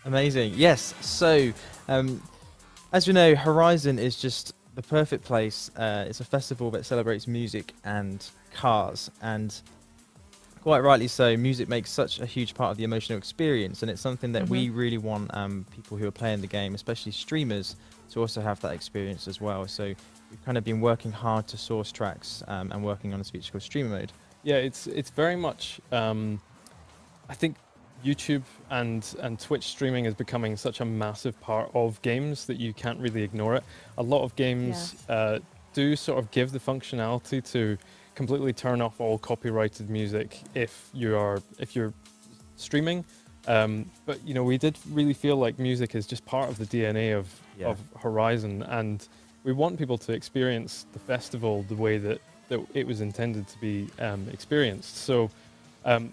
Amazing. Yes. So, as we know, Horizon is just the perfect place. It's a festival that celebrates music and cars, and quite rightly so. Music makes such a huge part of the emotional experience, and it's something that we really want people who are playing the game, especially streamers, to also have that experience as well. So we've kind of been working hard to source tracks and working on a feature called Streamer Mode. Yeah, it's very much. I think YouTube and Twitch streaming is becoming such a massive part of games that you can't really ignore it. A lot of games do sort of give the functionality to completely turn off all copyrighted music if you're streaming. But you know, we did really feel like music is just part of the DNA of Horizon, and we want people to experience the festival the way that it was intended to be experienced. So.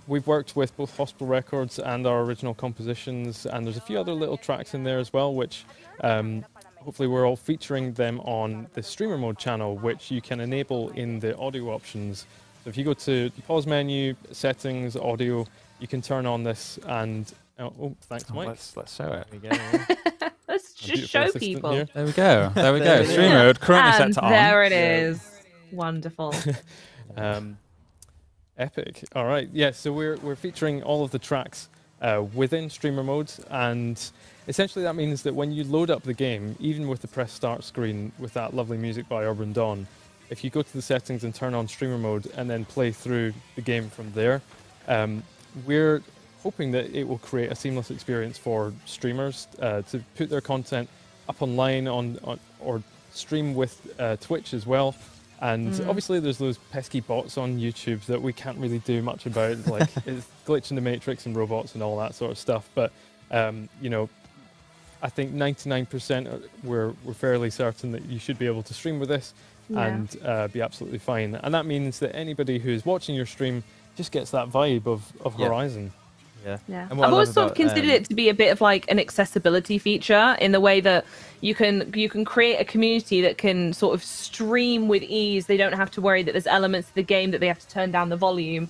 We've worked with both Hospital Records and our original compositions, and there's a few other little tracks in there as well, which hopefully we're all featuring them on the Streamer Mode channel, which you can enable in the audio options. So if you go to the pause menu, settings, audio, you can turn on this and... Oh, thanks, Mike. Let's show it. There we go. Let's just show people. Here. There we go. There we go. Streamer Mode currently set to on. There it is. Wonderful. Epic. All right. Yeah. So we're featuring all of the tracks within Streamer Mode, and essentially that means that when you load up the game, even with the press start screen with that lovely music by Urban Dawn, if you go to the settings and turn on Streamer Mode and then play through the game from there, we're hoping that it will create a seamless experience for streamers to put their content up online or stream with Twitch as well. And obviously there's those pesky bots on YouTube that we can't really do much about, like it's glitch in the matrix and robots and all that sort of stuff. But, you know, I think 99% we're fairly certain that you should be able to stream with this and be absolutely fine. And that means that anybody who's watching your stream just gets that vibe of Horizon. Yeah. I've always sort of considered it to be a bit of like an accessibility feature in the way that you can create a community that can sort of stream with ease. They don't have to worry that there's elements of the game that they have to turn down the volume.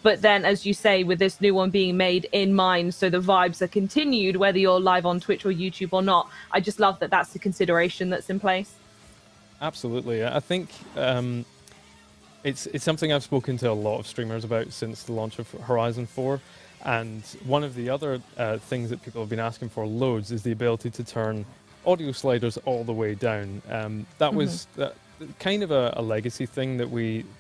But then, as you say, with this new one being made in mind, so the vibes are continued whether you're live on Twitch or YouTube or not. I just love that that's the consideration that's in place. Absolutely. I think it's something I've spoken to a lot of streamers about since the launch of Horizon 4. And one of the other things that people have been asking for loads is the ability to turn audio sliders all the way down. That was kind of a legacy thing that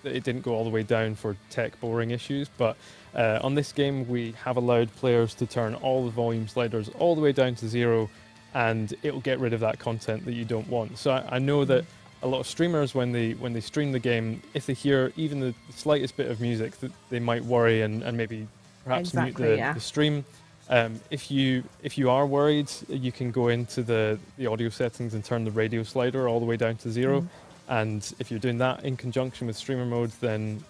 it didn't go all the way down for tech boring issues. But on this game, we have allowed players to turn all the volume sliders all the way down to 0, and it'll get rid of that content that you don't want. So I know that a lot of streamers, when they stream the game, if they hear even the slightest bit of music, that they might worry and maybe perhaps mute the stream. If you are worried, you can go into the audio settings and turn the radio slider all the way down to 0. And if you're doing that in conjunction with Streamer Mode, then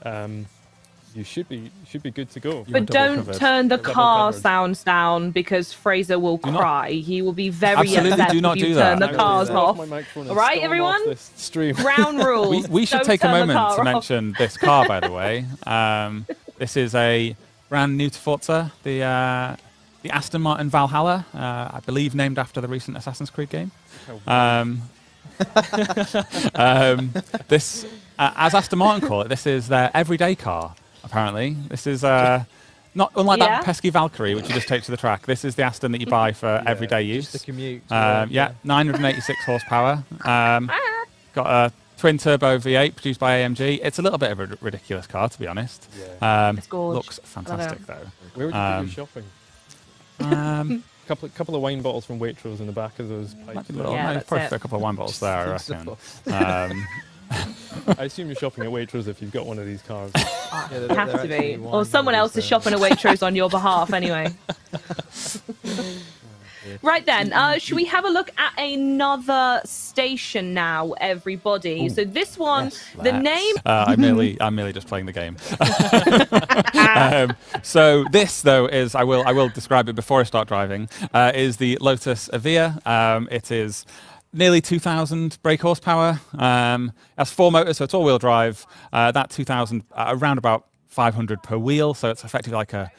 you should be good to go. But don't turn the car sounds down, because Fraser will cry. He will be very upset if you turn the cars off. All right, everyone? Ground rules. We should take a moment to mention this car, by the way. This is a brand new to Forza, the Aston Martin Valhalla, I believe named after the recent Assassin's Creed game. This, as Aston Martin call it, this is their everyday car, apparently. This is not unlike that pesky Valkyrie, which you just take to the track. This is the Aston that you buy for everyday use. Just the commute. 986 horsepower. Got a twin turbo V8 produced by AMG. It's a little bit of a ridiculous car, to be honest. It's gorgeous. Looks fantastic though. Where would you do your shopping? Couple of wine bottles from Waitrose in the back of those pipes. Probably fit a couple of wine bottles there, I reckon. I assume you're shopping at Waitrose if you've got one of these cars. You have to be. Or someone else is shopping at Waitrose on your behalf anyway. Right then, should we have a look at another station now, everybody? Ooh. So this one, the name... I'm merely just playing the game. So this, though, is, I will describe it before I start driving, is the Lotus Evija. It is nearly 2,000 brake horsepower. It has 4 motors, so it's all-wheel drive. That 2,000, around about 500 per wheel, so it's effectively like a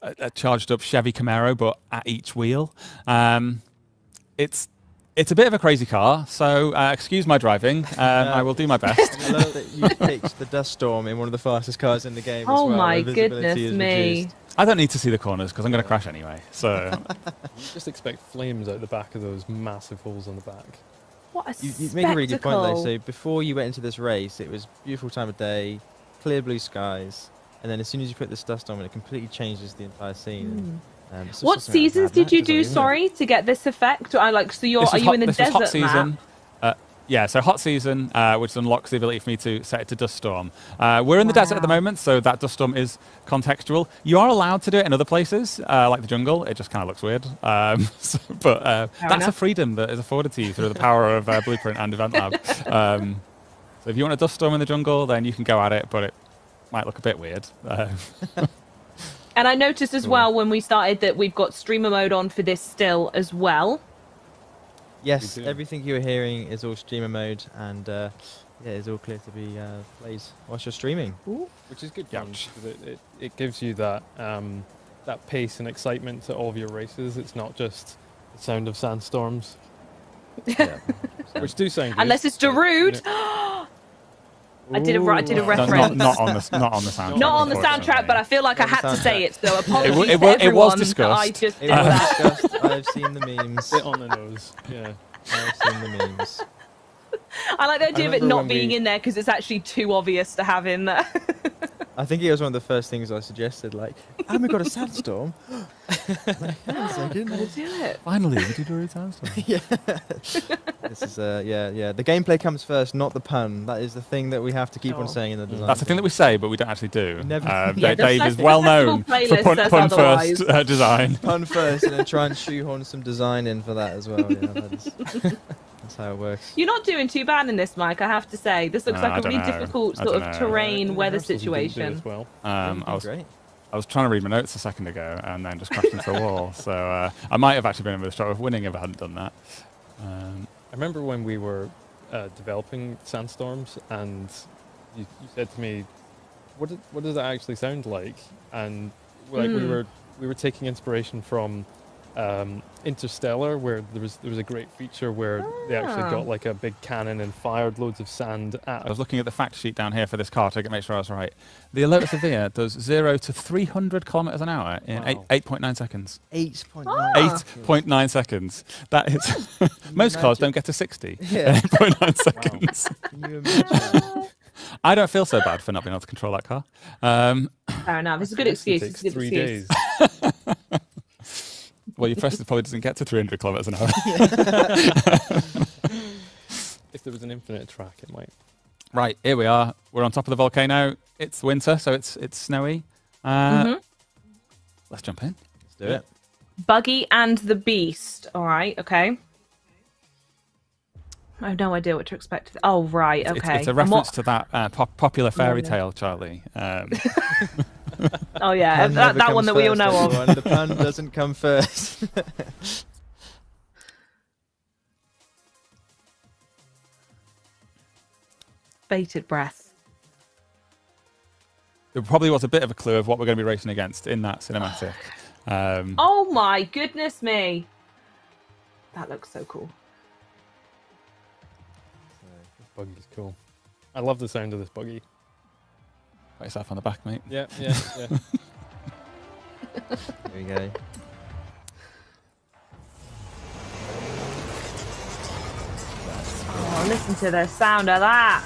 a charged up Chevy Camaro, but at each wheel. It's a bit of a crazy car, so excuse my driving. I will do my best. I love that you picked the Dust Storm in one of the fastest cars in the game. Oh as well, my where visibility goodness is me! reduced. I don't need to see the corners because I'm going to crash anyway. So You just expect flames out the back of those massive holes on the back. What a You spectacle! made a really good point though. So before you went into this race, it was beautiful time of day, clear blue skies, and then as soon as you put this dust on, it completely changes the entire scene. It's just What something like seasons Mad did you Max, do? isn't it? Sorry, to get this effect. So are you in the this was desert hot season. map? Yeah, so hot season, which unlocks the ability for me to set it to dust storm. We're in the desert at the moment, so that dust storm is contextual. You are allowed to do it in other places, like the jungle. It just kind of looks weird. But that's enough. a freedom that is afforded to you through the power of Blueprint and Event Lab. So if you want a dust storm in the jungle, then you can go at it, but it might look a bit weird. And I noticed as well when we started that we've got streamer mode on for this still as well. Yes, We do. everything you were hearing is all streamer mode, and yeah, it's all clear to be played whilst you're streaming. Which is good Yeah. fun, because it gives you that that pace and excitement to all of your races. It's not just the sound of sandstorms, Yeah, which do sound good. Unless it's but, Darude. I did a reference. Not on the soundtrack. Not on the unfortunately. soundtrack, but I feel like I On the had to soundtrack. say it, so apologies It to was everyone discussed. that I just it did was that. discussed. I've seen the memes. bit on the nose. Yeah. I've seen the memes. I like the idea of it remember not when being we- in there because it's actually too obvious to have in there. I think it was one of the first things I suggested, like, and we got a sandstorm. Like, hang on a second. Gotta do it. Finally, we did a soundstorm. Yeah. This is yeah. The gameplay comes first, not the pun. That is the thing that we have to keep on Oh. saying in the design. That's the thing that we say, but we don't actually do. Never- Yeah, the Dave is festival well known for playlist says pun otherwise. first design. pun first, and then try and shoehorn some design in for that as well. Yeah, that's how it works. You're not doing too bad in this, Mike, I have to say. This looks I like a don't really know. difficult I sort of don't know. terrain, weather Rehearsals you didn't do situation. as well. Great. I was trying to read my notes a second ago and then just crashed into a wall. So I might have actually been in with a shot of winning if I hadn't done that. I remember when we were developing sandstorms, and you said to me, "What does that actually sound like?" And like we were taking inspiration from Interstellar, where there was a great feature where they actually got like a big cannon and fired loads of sand at. I was looking at the fact sheet down here for this car to make sure I was right. The Lotus Evija does 0 to 300 kilometers an hour in Wow. 8.9 seconds. 8.9. 8.9 seconds. That is most cars don't get to 60 Yeah. in 8.9 seconds. Can you imagine? I don't feel so bad for not being able to control that car. Fair enough. It's a good excuse. It takes It's a good 3 excuse. days. Well, your Preston probably doesn't get to 300 kilometers an hour. If there was an infinite track, it might. Right, here we are. We're on top of the volcano. It's winter, so it's snowy. Let's jump in. Let's do it. Buggy and the Beast. All right, okay. I have no idea what to expect. Oh, right, okay. It's a And reference what- to that popular fairy Lovely. tale, Charlie. Oh, yeah, Pun never that one comes that we all first, know of. everyone. The pun doesn't come first. Bated breath. There probably was a bit of a clue of what we're going to be racing against in that cinematic. Oh, my goodness me. That looks so cool. Buggy's cool. I love the sound of this buggy. Put yourself on the back, mate. Yeah. Here we go. Oh, listen to the sound of that.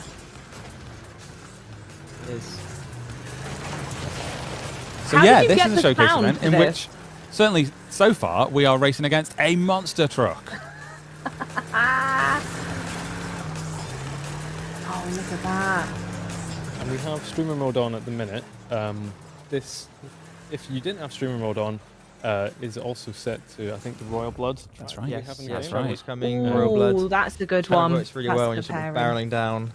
It's So How yeah, did you this get is a the showcase sound event for in this? which, certainly so far, we are racing against a monster truck. Oh, look at that. And we have streamer mode on at the minute. This, if you didn't have streamer mode on, is also set to, I think, the Royal Blood. That's track right. we yes, have in the yes, game. right. Rebels coming. Royal Blood. Oh, that's a good Kind of one. works really That's well when the you're sort of pairing. barreling down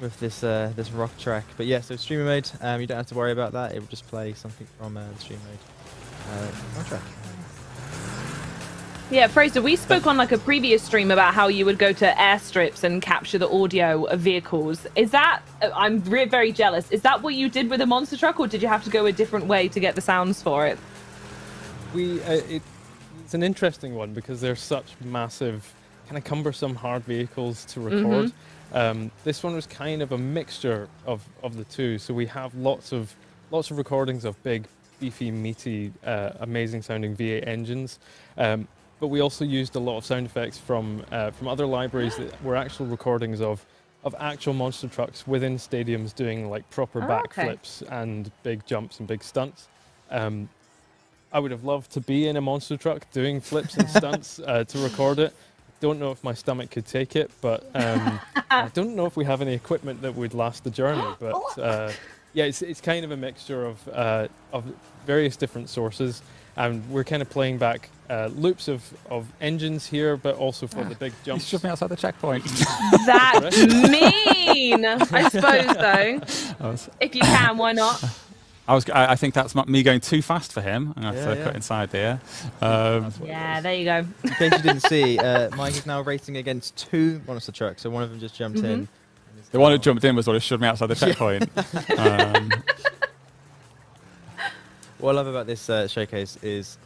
with this this rock track. But yeah, so streamer mode, you don't have to worry about that. It will just play something from the stream mode soundtrack. Yeah, Fraser, we spoke on like a previous stream about how you would go to airstrips and capture the audio of vehicles. Is that, I'm very jealous, is that what you did with the monster truck, or did you have to go a different way to get the sounds for it? it's an interesting one because they're such massive, kind of cumbersome, hard vehicles to record. This one was kind of a mixture of the two. So we have lots of recordings of big, beefy, meaty, amazing sounding V8 engines. But we also used a lot of sound effects from other libraries that were actual recordings of actual monster trucks within stadiums doing like proper backflips and big jumps and big stunts. I would have loved to be in a monster truck doing flips and stunts to record it. Don't know if my stomach could take it, but I don't know if we have any equipment that would last the journey. But yeah, it's kind of a mixture of various different sources, and we're kind of playing back loops of engines here, but also for the big jumps. You shoved me outside the checkpoint. That's mean. I suppose so. If you can, why not? I think that's me going too fast for him. I'm going to have to cut inside there. Yeah, there you go. In case you didn't see, Mike is now racing against 2 monster trucks, so one of them just jumped in. The one who jumped in was what shoved me outside the checkpoint. What I love about this showcase is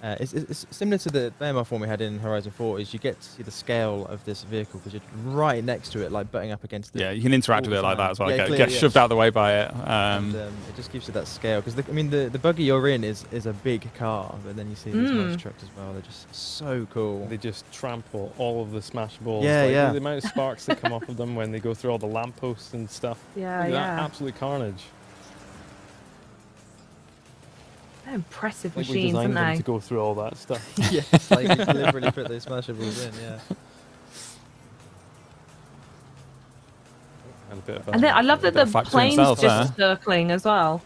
it's similar to the behemoth one we had in Horizon 4, is you get to see the scale of this vehicle because you're right next to it, like butting up against it. Yeah, you can interact with it like that as well. Yeah, Get shoved out of the way by it. And, it just gives you that scale. Because, I mean, the buggy you're in is a big car, but then you see these monster trucks as well. They're just so cool. They just trample all of the smashables. Yeah, The amount of sparks that come off of them when they go through all the lampposts and stuff. Yeah, That absolute carnage. They're impressive We machines, designed aren't them they? to go through all that stuff. Yes, like you deliberately put those smashables in, yeah. And, a bit of And then I love that the plane's just circling as well.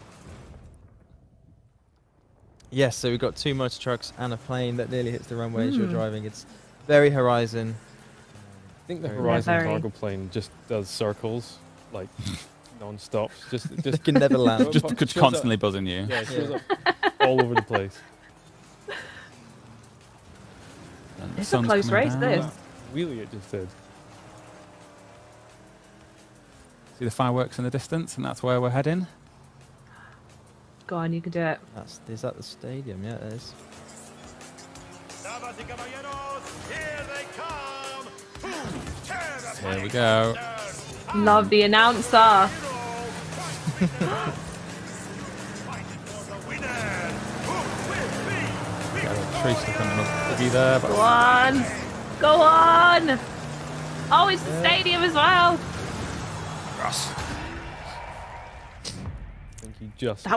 Yes, so we've got 2 monster trucks and a plane that nearly hits the runway as you're driving. It's very Horizon. I think the Horizon cargo plane just does circles, like non-stop. Just They can never land. Just constantly buzzing you. Yeah, it shows up all over the place. It's a close race, this. Really, it just did. See the fireworks in the distance, and that's where we're heading. Go on, you can do it. Is that the stadium? Yeah, it is. Here we go. Love the announcer. Got a tree stuck on the buggy there. Go on. Go on. Oh, it's the stadium as well. Yes. I think he just